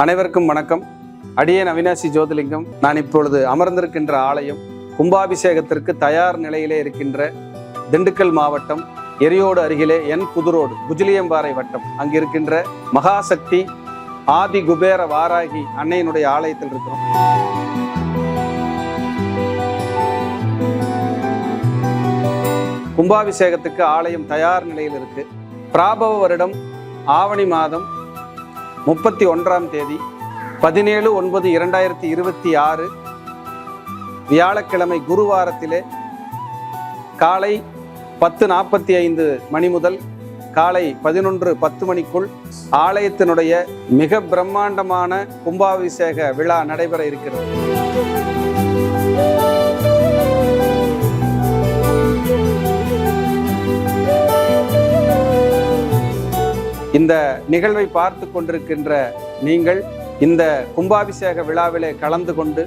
அனைவருக்கும் வணக்கம். அடியேன் அவினாசி ஜோதிலிங்கம். நான் இப்பொழுது அமர்ந்திருக்கின்ற ஆலயம் கும்பாபிஷேகத்திற்கு தயார் நிலையிலே இருக்கின்ற திண்டுக்கல் மாவட்டம் எரியோடு அருகிலே புதுரோடு குஜிலியம்பாறை வட்டம் அங்கிருக்கின்ற மகாசக்தி ஆதி குபேர வாராகி அன்னையினுடைய ஆலயத்தில் இருக்கிறோம். கும்பாபிஷேகத்துக்கு ஆலயம் தயார் நிலையில் இருக்கு. பிராபவ வருடம் ஆவணி மாதம் 31ஆம் தேதி 17/9/2026 வியாழக்கிழமை குருவாரத்திலே காலை 10:45 மணி முதல் காலை 11:10 மணிக்குள் ஆலயத்தினுடைய மிக பிரம்மாண்டமான கும்பாபிஷேக விழா நடைபெற இருக்கிறது. இந்த நிகழ்வை பார்த்து கொண்டிருக்கின்ற நீங்கள் இந்த கும்பாபிஷேக விழாவிலே கலந்து கொண்டு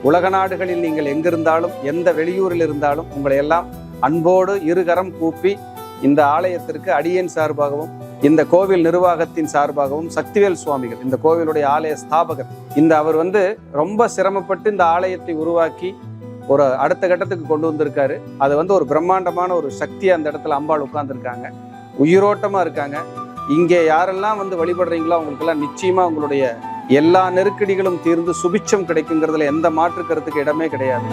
உலக நாடுகளில் நீங்கள் எங்கிருந்தாலும் எந்த வெளியூரில் இருந்தாலும் உங்களை எல்லாம் அன்போடு இருகரம் கூப்பி இந்த ஆலயத்திற்கு அடியேன் சார்பாகவும் இந்த கோவில் நிர்வாகத்தின் சார்பாகவும் சக்திவேல் சுவாமிகள் இந்த கோவிலுடைய ஆலய ஸ்தாபகர் அவர் ரொம்ப சிரமப்பட்டு இந்த ஆலயத்தை உருவாக்கி ஒரு அடுத்த கட்டத்துக்கு கொண்டு வந்திருக்காரு. அது ஒரு பிரம்மாண்டமான ஒரு சக்தியை அந்த இடத்துல அம்பாள் உட்கார்ந்துருக்காங்க, உயிரோட்டமா இருக்காங்க. இங்கே யாரெல்லாம் வழிபடுறீங்களோ அவங்களுக்கெல்லாம் நிச்சயமா உங்களுடைய எல்லா நெருக்கடிகளும் தீர்ந்து சுபிட்சம் கிடைக்குங்கிறதுல எந்த மாற்று கருத்துக்கு இடமே கிடையாது.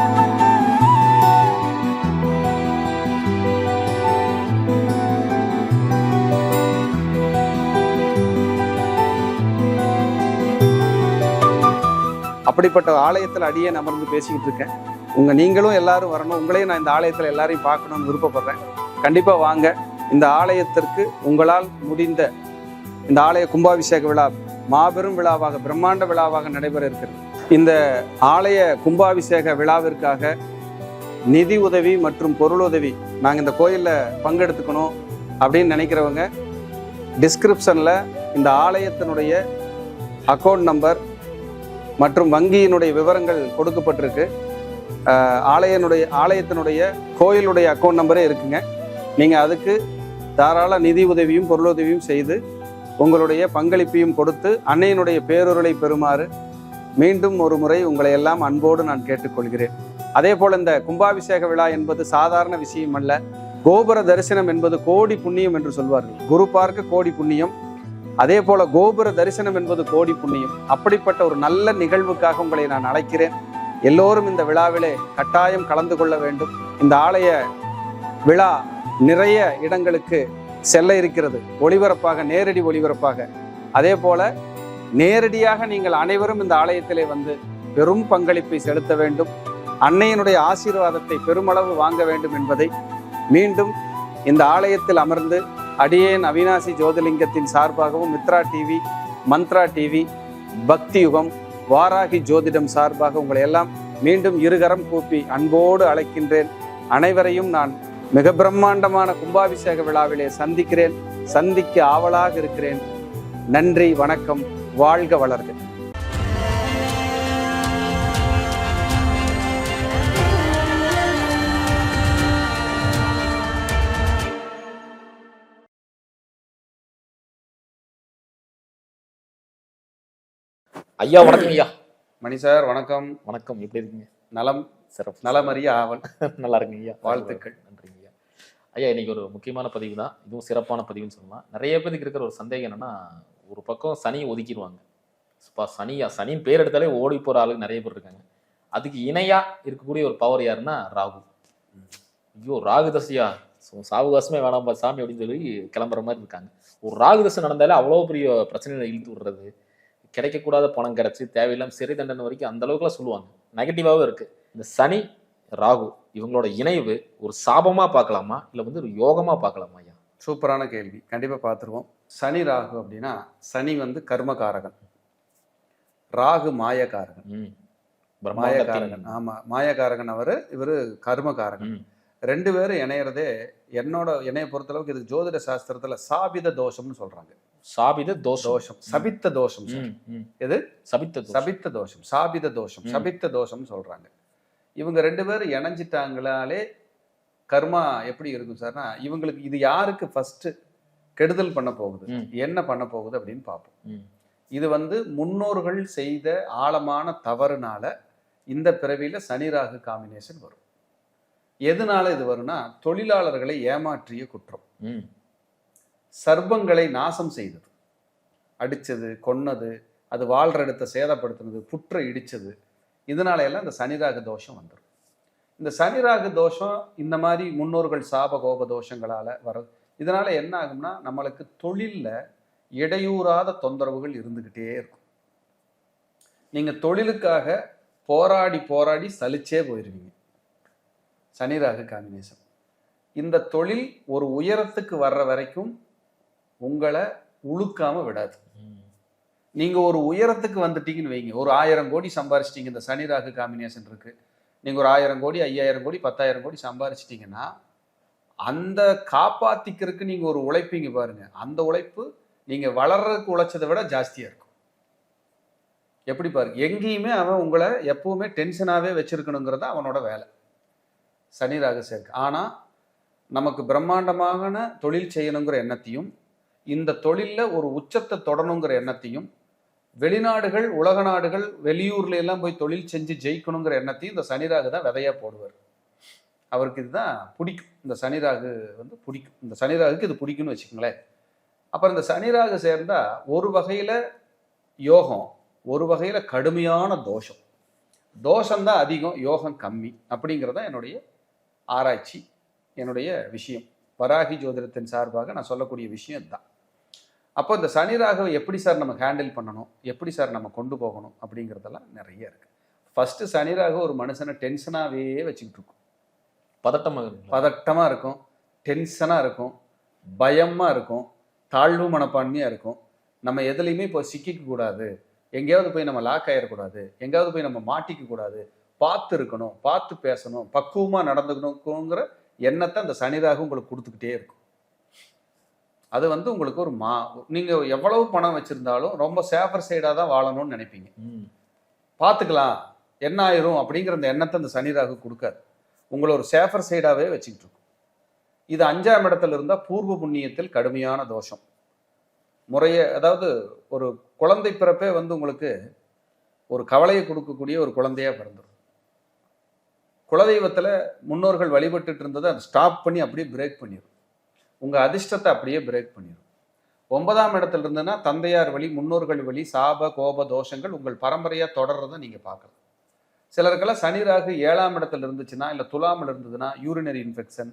அப்படிப்பட்ட ஆலயத்தில் அடியே அமர்ந்து பேசிக்கிட்டு இருக்கேன். நீங்களும் எல்லாரும் வரணும். உங்களையும் நான் இந்த ஆலயத்தில் எல்லாரையும் பார்க்கணும்னு விருப்பப்படுறேன். கண்டிப்பா வாங்க. இந்த ஆலயத்திற்கு உங்களால் முடிந்த இந்த ஆலய கும்பாபிஷேக விழா மாபெரும் விழாவாக பிரம்மாண்ட விழாவாக நடைபெற இருக்கிறது. இந்த ஆலய கும்பாபிஷேக விழாவிற்காக நிதி உதவி மற்றும் பொருளுதவி நாங்கள் இந்த கோயிலில் பங்கெடுத்துக்கணும் அப்படின்னு நினைக்கிறவங்க டிஸ்கிரிப்ஷனில் இந்த ஆலயத்தினுடைய அக்கௌண்ட் நம்பர் மற்றும் வங்கியினுடைய விவரங்கள் கொடுக்கப்பட்டிருக்கு. ஆலயத்தினுடைய கோயிலுடைய அக்கௌண்ட் நம்பரே இருக்குங்க. நீங்கள் அதுக்கு தாராள நிதி உதவியும் பொருளுதவியும் செய்து உங்களுடைய பங்களிப்பையும் கொடுத்து அன்னையினுடைய பேரொருளை பெறுமாறு மீண்டும் ஒரு முறை உங்களை எல்லாம் அன்போடு நான் கேட்டுக்கொள்கிறேன். அதே போல் இந்த கும்பாபிஷேக விழா என்பது சாதாரண விஷயம் அல்ல. கோபுர தரிசனம் என்பது கோடி புண்ணியம் என்று சொல்வார்கள். குரு பார்க்க கோடி புண்ணியம், அதே போல கோபுர தரிசனம் என்பது கோடி புண்ணியம். அப்படிப்பட்ட ஒரு நல்ல நிகழ்வுக்காக உங்களை நான் அழைக்கிறேன். எல்லோரும் இந்த விழாவிலே கட்டாயம் கலந்து கொள்ள வேண்டும். இந்த ஆலய விழா நிறைய இடங்களுக்கு செல்ல இருக்கிறது, ஒளிபரப்பாக, நேரடி ஒளிபரப்பாக. அதே போல நேரடியாக நீங்கள் அனைவரும் இந்த ஆலயத்திலே பெரும் பங்களிப்பை செலுத்த வேண்டும், அன்னையினுடைய ஆசீர்வாதத்தை பெருமளவு வாங்க வேண்டும் என்பதை மீண்டும் இந்த ஆலயத்தில் அமர்ந்து அடியேன் அவினாசி ஜோதிலிங்கத்தின் சார்பாகவும் மித்ரா டிவி, மந்த்ரா டிவி, பக்தி யுகம், வாராகி ஜோதிடம் சார்பாக உங்களை எல்லாம் மீண்டும் இருகரம் கூப்பி அன்போடு அழைக்கின்றேன். அனைவரையும் நான் மிக பிரம்மாண்டமான கும்பாபிஷேக விழாவிலே சந்திக்க ஆவலாக இருக்கிறேன். நன்றி, வணக்கம், வாழ்க வளர்க. ஐயா வணக்கம். ஐயா மணி சார் வணக்கம். வணக்கம். எப்படி இருக்கீங்க? நலம், சிறப்பு. நலமறிய ஆவல். நல்லா இருக்குங்க ஐயா, வாழ்த்துக்கள். நன்றிங்க ஐயா. ஐயா இன்னைக்கு ஒரு முக்கியமான பதிவு தான், இதுவும் சிறப்பான பதிவுன்னு சொல்லலாம். நிறைய பேருக்கு இருக்கிற ஒரு சந்தேகம் என்னன்னா, ஒரு பக்கம் சனியை ஒதுக்கிடுவாங்க. சனின்னு பேர் எடுத்தாலே ஓடி போற ஆளுக்கு நிறைய பேர் இருக்காங்க. அதுக்கு இணையா இருக்கக்கூடிய ஒரு பவர் யாருன்னா ராகு. ஐயோ ராகு தசையா, சாவகாசமே வேணாம்பா சாமி அப்படின்னு சொல்லி கிளம்புற மாதிரி இருக்காங்க. ஒரு ராகு தசை நடந்தாலே அவ்வளோ பெரிய பிரச்சனைகளை இழுத்து விடுறது, கிடைக்கக்கூடாத பணம் கிடைச்சி தேவையில்லாம சிறை தண்டனை வரைக்கும் அந்த அளவுக்குலாம் சொல்லுவாங்க. நெகட்டிவாவே இருக்கு. இந்த சனி ராகு இவங்களோட இணைவு ஒரு சாபமா பார்க்கலாமா இல்ல ஒரு யோகமா பார்க்கலாமா? ஐயா சூப்பரான கேள்வி. கண்டிப்பா பார்த்துருவோம். சனி ராகு அப்படின்னா சனி கர்மகாரகன், ராகு மாயக்காரகன். மாயக்காரகன், ஆமா, மாயக்காரகன். இவரு கர்மகாரகன். ரெண்டு பேரும் இணையறதே என்னைய பொறுத்தளவுக்கு இது ஜோதிட சாஸ்திரத்துல சாபித தோஷம்னு சொல்றாங்க. சாபித தோஷம், சபித்த தோஷம். எது? சபித்த தோஷம், சாபித தோஷம், சபித்த தோஷம் சொல்றாங்க. இவங்க ரெண்டு பேரும் இணைஞ்சிட்டாங்களாலே கர்மா எப்படி இருக்கும் சார்னா, இவங்களுக்கு இது யாருக்கு ஃபர்ஸ்ட் கெடுதல் பண்ண போகுது, என்ன பண்ண போகுது அப்படின்னு பார்ப்போம். இது முன்னோர்கள் செய்த ஆழமான தவறுனால இந்த பிறவியில சனி ராகு காம்பினேஷன் வரும். எதனால இது வரும்னா, தொழிலாளர்களை ஏமாற்றிய குற்றம், சர்ப்பங்களை நாசம் செய்தது, அடிச்சது, கொன்னது, அது வாழ்ற இடத்தை சேதப்படுத்தினது, புற்றை இடிச்சது, இதனால எல்லாம் இந்த சனிராக தோஷம் வந்துடும். இந்த சனிராக தோஷம் இந்த மாதிரி முன்னோர்கள் சாப கோப தோஷங்களால வர்றது. இதனால என்ன ஆகும்னா, நம்மளுக்கு தொழில்ல இடையூறாத தொந்தரவுகள் இருந்துகிட்டே இருக்கும். நீங்க தொழிலுக்காக போராடி போராடி சலிச்சே போயிருவீங்க. சனிராக காம்பினேஷன். இந்த தொழில் ஒரு உயரத்துக்கு வர்ற வரைக்கும் உங்களை உழுக்காம விடாது. நீங்க ஒரு உயரத்துக்கு வந்துட்டீங்கன்னு வைங்க, ஒரு 1000 கோடி சம்பாரிச்சிட்டீங்க, இந்த சனி ராகு காம்பினேஷன் இருக்கு, நீங்க ஒரு 1000 கோடி 5000 கோடி 10000 கோடி சம்பாரிச்சிட்டீங்கன்னா, அந்த காப்பாத்திக்கிறதுக்கு நீங்க ஒரு உழைப்பீங்க பாருங்க, அந்த உழைப்பு நீங்க வளர்றதுக்கு உழைச்சதை விட ஜாஸ்தியா இருக்கும். எப்படி பாருங்க, எங்கேயுமே அவன் உங்களை எப்பவுமே டென்ஷனாவே வச்சிருக்கணுங்கிறத அவனோட வேலை, சனி ராகு சேர்க்க. ஆனா நமக்கு பிரம்மாண்டமான தொழில் செய்யணுங்கிற எண்ணத்தையும், இந்த தொழில்ல ஒரு உச்சத்தை தொடணுங்கிற எண்ணத்தையும், வெளிநாடுகள் உலக நாடுகள் வெளியூர்ல எல்லாம் போய் தொழில் செஞ்சு ஜெயிக்கணுங்கிற எண்ணத்தையும் இந்த சனிராகு தான் விதையா போடுவார். அவருக்கு இதுதான் பிடிக்கும். இந்த சனிராகு பிடிக்கும். இந்த சனிராகுக்கு இது பிடிக்கும்னு வச்சுக்கோங்களேன். அப்புறம் இந்த சனிராகு சேர்ந்தா ஒரு வகையில யோகம், ஒரு வகையில கடுமையான தோஷம். தோஷம்தான் அதிகம், யோகம் கம்மி. அப்படிங்கிறதான் என்னுடைய ஆராய்ச்சி, என்னுடைய விஷயம். வராகி ஜோதிடத்தின் சார்பாக நான் சொல்லக்கூடிய விஷயம் தான். அப்போ இந்த சனி ராகுவை எப்படி சார் நம்ம ஹேண்டில் பண்ணணும், எப்படி சார் நம்ம கொண்டு போகணும் அப்படிங்கிறதெல்லாம் நிறைய இருக்கு. ஃபர்ஸ்ட் சனி ராகு ஒரு மனுஷனை டென்ஷனாகவே வச்சுக்கிட்டு இருக்கும். பதட்டமாக இருக்கும், டென்ஷனாக இருக்கும், பயமாக இருக்கும், தாழ்வு மனப்பான்மையாக இருக்கும். நம்ம எதுலையுமே இப்போ சிக்கிக்க கூடாது, எங்கேயாவது போய் நம்ம லாக் ஆகிடக்கூடாது, எங்கேயாவது போய் நம்ம மாட்டிக்க கூடாது, பார்த்து இருக்கணும், பார்த்து பேசணும், பக்குவமாக நடந்துக்கணுங்கிற எண்ணத்தை அந்த சனி ராகு உங்களுக்கு கொடுத்துக்கிட்டே இருக்கும். அது உங்களுக்கு ஒரு நீங்கள் எவ்வளவு பணம் வச்சுருந்தாலும் ரொம்ப சேஃபர் சைடாக தான் வாழணும்னு நினைப்பீங்க. பார்த்துக்கலாம் என்ன ஆயிரும் அப்படிங்கிற அந்த எண்ணத்தை அந்த சனி ராகு கொடுக்காது. உங்களை ஒரு சேஃபர் சைடாகவே வச்சுக்கிட்டு இருக்கும். இது 5ஆம் இடத்துல இருந்தால் பூர்வ புண்ணியத்தில் கடுமையான தோஷம். அதாவது ஒரு குழந்தை பிறப்பே உங்களுக்கு ஒரு கவலையை கொடுக்கக்கூடிய ஒரு குழந்தையா பிறந்துடும். குலதெய்வத்தில் முன்னோர்கள் வழிபட்டுட்டு இருந்ததை அதை ஸ்டாப் பண்ணி அப்படியே பிரேக் பண்ணிடும். உங்கள் அதிர்ஷ்டத்தை அப்படியே பிரேக் பண்ணிடும். 9ஆம் இடத்துல இருந்ததுன்னா தந்தையார் வழி, முன்னோர்கள் வழி சாப கோப தோஷங்கள் உங்கள் பரம்பரையாக தொடர்றதை நீங்கள் பார்க்கலாம். சிலருக்கெல்லாம் சனி ராகு 7ஆம் இடத்துல இருந்துச்சுன்னா, இல்லை துலாமில் இருந்ததுன்னா யூரினரி இன்ஃபெக்ஷன்,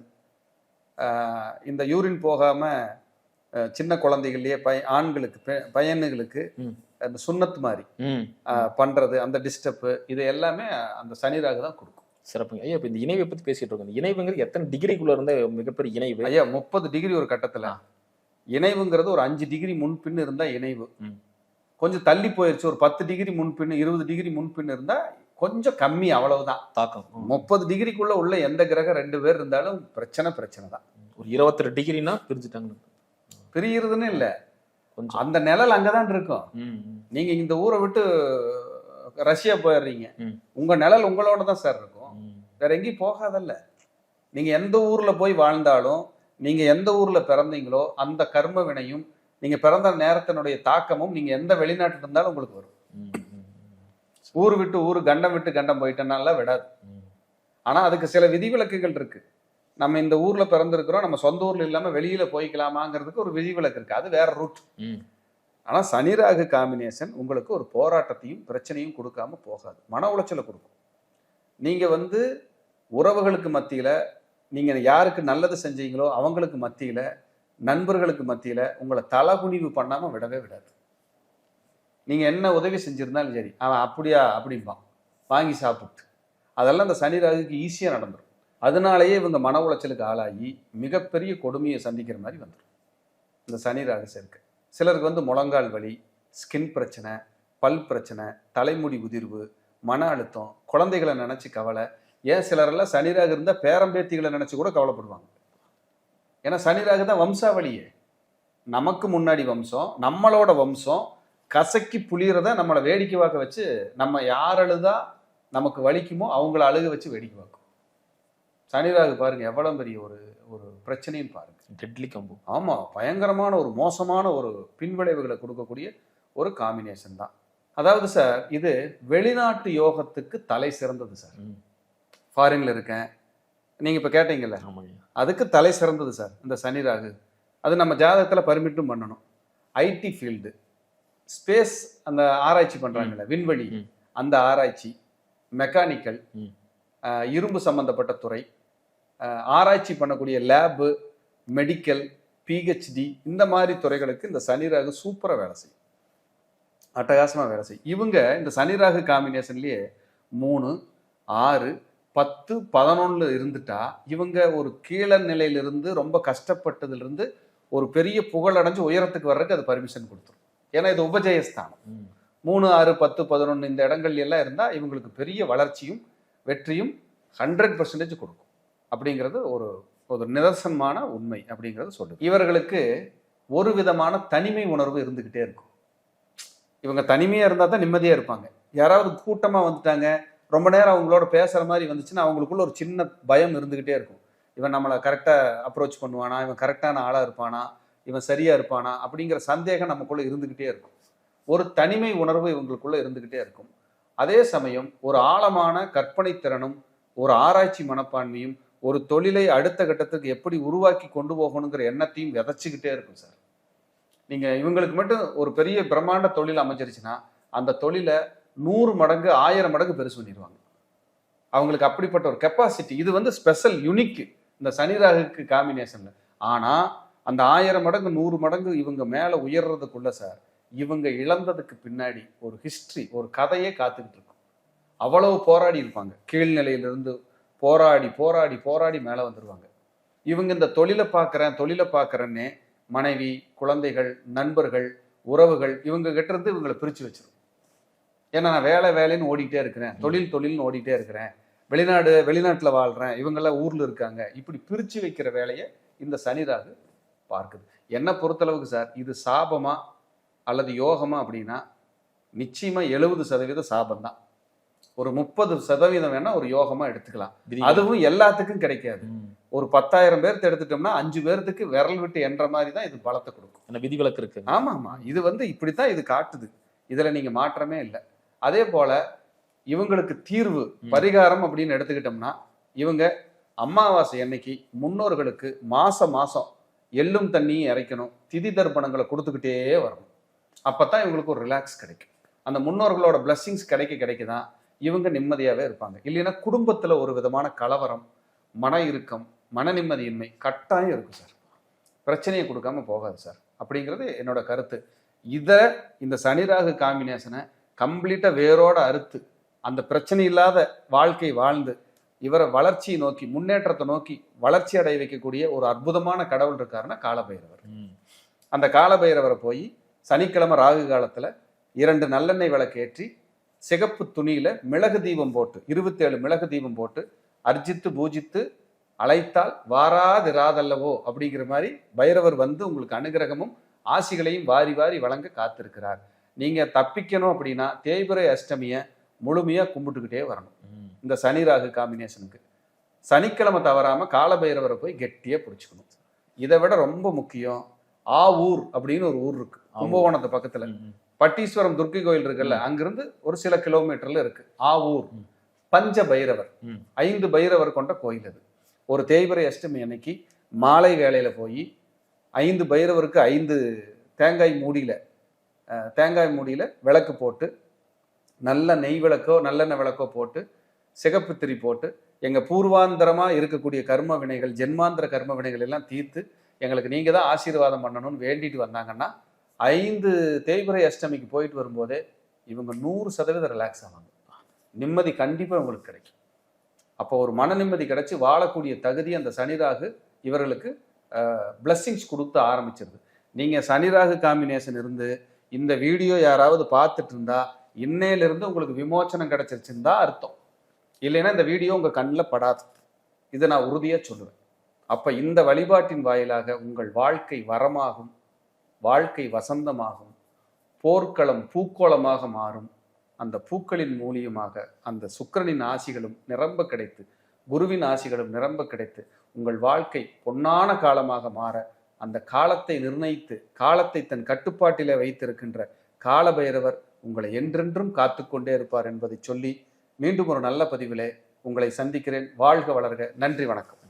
இந்த யூரின் போகாமல் சின்ன குழந்தைகள்லேயே ஆண்களுக்கு பையனுங்களுக்கு அந்த சுண்ணத்து மாதிரி பண்ணுறது, அந்த டிஸ்டர்பு, இது எல்லாமே அந்த சனி ராகு தான் கொடுக்கும். சிறப்புங்க ஐயா. இப்போ இந்த இணைவை பற்றி பேசிட்டு இருக்கோம். இணைவுங்கிறது எத்தனை டிகிரிக்குள்ள இருந்த மிகப்பெரிய இணைவு ஐயா? 30 டிகிரி ஒரு கட்டத்தில். இணைவுங்கிறது ஒரு 5 டிகிரி முன்பின் இருந்தால் இணைவு. கொஞ்சம் தள்ளி போயிடுச்சு, ஒரு 10 டிகிரி முன்பின் 20 டிகிரி முன்பின் இருந்தால் கொஞ்சம் கம்மி, அவ்வளவுதான் தாக்கம். 30 டிகிரிக்குள்ள உள்ள எந்த கிரகம் 2 பேர் இருந்தாலும் பிரச்சனை தான். ஒரு 22 டிகிரினா பிரிஞ்சுட்டாங்க. பிரிகிறதுன்னு இல்லை, அந்த நிழல் அங்கதான் இருக்கும். நீங்க இந்த ஊரை விட்டு ரஷ்யா போயிடுறீங்க, உங்க நிழல் உங்களோட தான் சார் இருக்கும், வேற எங்கேயும் போகாதல்ல. நீங்க எந்த ஊர்ல போய் வாழ்ந்தாலும், நீங்க எந்த ஊர்ல பிறந்தீங்களோ அந்த கர்ம வினையும், நீங்க பிறந்த நேரத்தினுடைய தாக்கமும் நீங்க எந்த வெளிநாட்டுல இருந்தாலும் உங்களுக்கு வரும். ஊர் விட்டு ஊர், கண்டம் விட்டு கண்டம் போயிட்டனால விடாது. ஆனா அதுக்கு சில விதிவிலக்குகள் இருக்கு. நம்ம இந்த ஊர்ல பிறந்திருக்கிறோம், நம்ம சொந்த ஊர்ல இல்லாம வெளியில போய்க்கலாமாங்கிறதுக்கு ஒரு விதிவிலக்கு இருக்கு, அது வேற ரூட். ஆனா சனி ராகு காம்பினேஷன் உங்களுக்கு ஒரு போராட்டத்தையும் பிரச்சனையும் கொடுக்காம போகாது, மன உளைச்சலை கொடுக்கும். நீங்க உறவுகளுக்கு மத்தியில, நீங்க யாருக்கு நல்லது செஞ்சீங்களோ அவங்களுக்கு மத்தியில, நண்பர்களுக்கு மத்தியில உங்களை தலகுனிவு பண்ணாம விடவே விடாது. நீங்க என்ன உதவி செஞ்சிருந்தாலும் சரி, அவன் அப்படியா அப்படிம்பான், வாங்கி சாப்பிட்டு. அதெல்லாம் இந்த சனி ராகுக்கு ஈஸியா நடந்துடும். அதனாலேயே இவங்க மன உளைச்சலுக்கு ஆளாகி மிகப்பெரிய கொடுமையை சந்திக்கிற மாதிரி வந்துடும் இந்த சனி ராகு சேர்க்கை. சிலருக்கு முழங்கால் வலி, ஸ்கின் பிரச்சனை, பல் பிரச்சனை, தலைமுடி உதிர்வு, மன அழுத்தம், குழந்தைகளை நினைச்சு கவலை. ஏன் சிலரெல்லாம் சனி ராகு இருந்தால் பேரம்பேத்திகளை நினைச்சு கூட கவலைப்படுவாங்க. ஏன்னா சனி ராகு தான் வம்சாவளியே. நமக்கு முன்னாடி வம்சம், நம்மளோட வம்சம் கசக்கி புளியறத நம்மளை வேடிக்கை பார்க்க வச்சு, நம்ம யார் அழுதா நமக்கு வலிக்குமோ அவங்கள அழுக வச்சு வேடிக்கை பார்க்கும். சனிராகு பாருங்க எவ்வளவு பெரிய ஒரு ஒரு பிரச்சனைன்னு பாருங்க. டெட்லி கம்பு. ஆமா, பயங்கரமான ஒரு மோசமான ஒரு பின்விளைவுகளை கொடுக்கக்கூடிய ஒரு காம்பினேஷன் தான். அதாவது சார் இது வெளிநாட்டு யோகத்துக்கு தலை சிறந்தது சார். ஃபாரின்ல இருக்கேன் நீங்க இப்ப கேட்டீங்கல்ல, ஆமாங்க. அதுக்கு தலை சிறந்தது சார் இந்த சனி ராகு. அது நம்ம ஜாதகத்துல பர்மிட்டும் பண்ணணும். ஐடி ஃபீல்டு, ஸ்பேஸ், அந்த ஆராய்ச்சி பண்றாங்கல்ல விண்வெளி, ம். அந்த ஆராய்ச்சி, மெக்கானிக்கல், ம். இரும்பு சம்பந்தப்பட்ட துறை, ஆராய்ச்சி பண்ணக்கூடிய லேபு, மெடிக்கல், பிஹெச்டி, இந்த மாதிரி துறைகளுக்கு இந்த சனி ராகு சூப்பரா வேலை செய்யும், அட்டகாசமா வேலை செய்யும். இவங்க இந்த சனி ராகு காம்பினேஷன்லயே 3, 6, 10, 11 இருந்துட்டா இவங்க ஒரு கீழ நிலையிலிருந்து ரொம்ப கஷ்டப்பட்டதிலிருந்து ஒரு பெரிய புகழடைஞ்சு உயரத்துக்கு வர்றதுக்கு அது பர்மிஷன் கொடுத்துரும். ஏன்னா இது உபஜயஸ்தானம். 3, 6, 10, 11 இந்த இடங்கள்ல எல்லாம் இருந்தா இவங்களுக்கு பெரிய வளர்ச்சியும் வெற்றியும் 100% கொடுக்கும் அப்படிங்கிறது ஒரு ஒரு நிதர்சனமான உண்மை அப்படிங்கிறது சொல்லுது. இவர்களுக்கு ஒரு விதமான தனிமை உணர்வு இருந்துகிட்டே இருக்கும். இவங்க தனிமையா இருந்தா தான் நிம்மதியா இருப்பாங்க. யாராவது கூட்டமா வந்துட்டாங்க, ரொம்ப நேரம் அவங்களோட பேசுற மாதிரி வந்துச்சுன்னா அவங்களுக்குள்ள ஒரு சின்ன பயம் இருந்துகிட்டே இருக்கும். இவன் நம்மளை கரெக்டா அப்ரோச் பண்ணுவானா, இவன் கரெக்டான ஆளா இருப்பானா, இவன் சரியா இருப்பானா அப்படிங்கிற சந்தேகம் நமக்குள்ள இருந்துகிட்டே இருக்கும். ஒரு தனிமை உணர்வு இவங்களுக்குள்ள இருந்துகிட்டே இருக்கும். அதே சமயம் ஒரு ஆழமான கற்பனை திறனும் ஒரு ஆராய்ச்சி மனப்பான்மையும் ஒரு தொழிலை அடுத்த கட்டத்துக்கு எப்படி உருவாக்கி கொண்டு போகணுங்கிற எண்ணத்தையும் விதைச்சுக்கிட்டே இருக்கும் சார். நீங்க இவங்களுக்கு மட்டும் ஒரு பெரிய பிரம்மாண்ட தொழில் அமைஞ்சிருச்சுன்னா அந்த தொழிலை 100 மடங்கு 1000 மடங்கு பெருசு பண்ணிடுவாங்க. அவங்களுக்கு அப்படிப்பட்ட ஒரு கெப்பாசிட்டி. இது வந்து ஸ்பெஷல் யுனிக் இந்த சனி ராகுக்கு காம்பினேஷன்ல. ஆனா அந்த 1000 மடங்கு 100 மடங்கு இவங்க மேல உயர்றதுக்குள்ள சார் இவங்க இழந்ததுக்கு பின்னாடி ஒரு ஹிஸ்டரி, ஒரு கதையே காத்துக்கிட்டு இருக்கும். அவ்வளவு போராடி இருப்பாங்க. கீழ்நிலையிலிருந்து போராடி போராடி போராடி மேலே வந்துடுவாங்க. இவங்க இந்த தொழிலை பார்க்குறேன்னே மனைவி, குழந்தைகள், நண்பர்கள், உறவுகள் இவங்க கிட்ட இருந்து இவங்களை பிரித்து வச்சிடும். ஏன்னா நான் வேலைன்னு ஓடிக்கிட்டே இருக்கிறேன், தொழில்னு ஓடிக்கிட்டே இருக்கிறேன், வெளிநாட்டில் வாழ்கிறேன், இவங்கெல்லாம் ஊரில் இருக்காங்க, இப்படி பிரித்து வைக்கிற வேலையை இந்த சனி ராகு பார்க்குது. என்னை பொறுத்தளவுக்கு சார் இது சாபமா அல்லது யோகமா அப்படின்னா நிச்சயமா 70% சாபம் தான். ஒரு 30% வேணா ஒரு யோகமா எடுத்துக்கலாம். அதுவும் எல்லாத்துக்கும் கிடைக்காது. ஒரு 10,000 பேர்த்து எடுத்துட்டோம்னா 5 பேர்த்துக்கு விரல் விட்டு என்ற மாதிரி தான் இது பலத்தை கொடுக்கும். விதிவிலக்கு இருக்கு. ஆமா, இது வந்து இப்படித்தான் இது காட்டுது. இதுல நீங்க மாற்றமே இல்லை. அதே போல இவங்களுக்கு தீர்வு பரிகாரம் அப்படின்னு எடுத்துக்கிட்டோம்னா இவங்க அமாவாசை அன்னைக்கு முன்னோர்களுக்கு மாசம் எள்ளும் தண்ணியும் இறைக்கணும், திதி தர்ப்பணங்களை கொடுத்துக்கிட்டே வரணும். அப்பதான் இவங்களுக்கு ஒரு ரிலாக்ஸ் கிடைக்கும். அந்த முன்னோர்களோட பிளஸ்ஸிங்ஸ் கிடைக்குதான் இவங்க நிம்மதியாவே இருப்பாங்க. இல்லைன்னா குடும்பத்துல ஒரு விதமான கலவரம், மன இறுக்கம், மன நிம்மதியின்மை கட்டாயம் இருக்கும் சார். பிரச்சனையை கொடுக்காம போகாது சார் அப்படிங்கிறது என்னோட கருத்து. இந்த சனி ராகு காம்பினேஷனை கம்ப்ளீட்டா வேரோட அறுத்து அந்த பிரச்சனை இல்லாத வாழ்க்கை வாழ்ந்து இவரை வளர்ச்சியை நோக்கி, முன்னேற்றத்தை நோக்கி வளர்ச்சி அடைய வைக்கக்கூடிய ஒரு அற்புதமான கடவுள் இருக்காருன்னா காலபைரவர். அந்த காலபைரவரை போய் சனிக்கிழமை ராகு காலத்துல 2 நல்லெண்ணெய் விளக்கேற்றி சிகப்பு துணியில மிளகு தீபம் போட்டு 27 மிளகு தீபம் போட்டு அர்ஜித்து பூஜித்து அழைத்தால் வாராதிராதல்லவோ அப்படிங்கிற மாதிரி பைரவர் வந்து உங்களுக்கு அனுகிரகமும் ஆசிகளையும் வாரி வாரி வழங்க காத்திருக்கிறார். நீங்க தப்பிக்கணும் அப்படின்னா தேய்பிறை அஷ்டமிய முழுமையா கும்பிட்டுக்கிட்டே வரணும். இந்த சனி ராகு காம்பினேஷனுக்கு சனிக்கிழமை தவறாம காலபைரவரை போய் கெட்டியா பிடிச்சுக்கணும். இதை விட ரொம்ப முக்கியம், ஆவூர் அப்படின்னு ஒரு ஊர் இருக்கு கும்பகோணத்து பக்கத்துல. பட்டீஸ்வரம் துர்க்கை கோயில் இருக்குல்ல, அங்கிருந்து ஒரு சில கிலோமீட்டர்ல இருக்கு ஆவூர். பஞ்ச பைரவர், 5 பைரவர் கொண்ட கோயில் அது. ஒரு தேய்பிறை அஷ்டமி அன்னைக்கு மாலை வேளையில போய் 5 பைரவருக்கு 5 தேங்காய் மூடியில விளக்கு போட்டு, நல்ல நெய் விளக்கோ நல்லெண்ணெய் விளக்கோ போட்டு, சிகப்பு திரி போட்டு, எங்க பூர்வாந்தரமா இருக்கக்கூடிய கர்ம வினைகள், ஜென்மாந்திர கர்ம வினைகள் எல்லாம் தீர்த்து எங்களுக்கு நீங்க தான் ஆசீர்வாதம் பண்ணணும்னு வேண்டிட்டு வந்தாங்கன்னா 5 தேய்பிறை அஷ்டமிக்கு போயிட்டு வரும்போதே இவங்க 100% ரிலாக்ஸ் ஆவாங்க. நிம்மதி கண்டிப்பா உங்களுக்கு கிடைக்கும். அப்போ ஒரு மன நிம்மதி கிடைச்சி வாழக்கூடிய தகுதி அந்த சனிராகு இவர்களுக்கு பிளஸ்ஸிங்ஸ் கொடுத்து ஆரம்பிச்சிருது. நீங்க சனிராகு காம்பினேஷன் இருந்து இந்த வீடியோ யாராவது பார்த்துட்டு இருந்தா இன்னையிலிருந்து உங்களுக்கு விமோச்சனம் கிடைச்சிருச்சுன்னு தான் அர்த்தம். இல்லைன்னா இந்த வீடியோ உங்க கண்ணில் படாது. இதை நான் உறுதியா சொல்லுவேன். அப்ப இந்த வழிபாட்டின் வாயிலாக உங்கள் வாழ்க்கை வரமாகும், வாழ்க்கை வசந்தமாகும், போர்க்களம் பூக்கோளமாக மாறும். அந்த பூக்களின் மூலியமாக அந்த சுக்கிரனின் ஆசிகளும் நிரம்ப கிடைத்து, குருவின் ஆசிகளும் நிரம்ப கிடைத்து உங்கள் வாழ்க்கை பொன்னான காலமாக மாற, அந்த காலத்தை நிர்ணயித்து காலத்தை தன் கட்டுப்பாட்டிலே வைத்திருக்கின்ற காலபைரவர் உங்களை என்றென்றும் காத்து கொண்டே இருப்பார் என்பதை சொல்லி மீண்டும் ஒரு நல்ல பதிவிலே உங்களை சந்திக்கிறேன். வாழ்க வளர்க. நன்றி, வணக்கம்.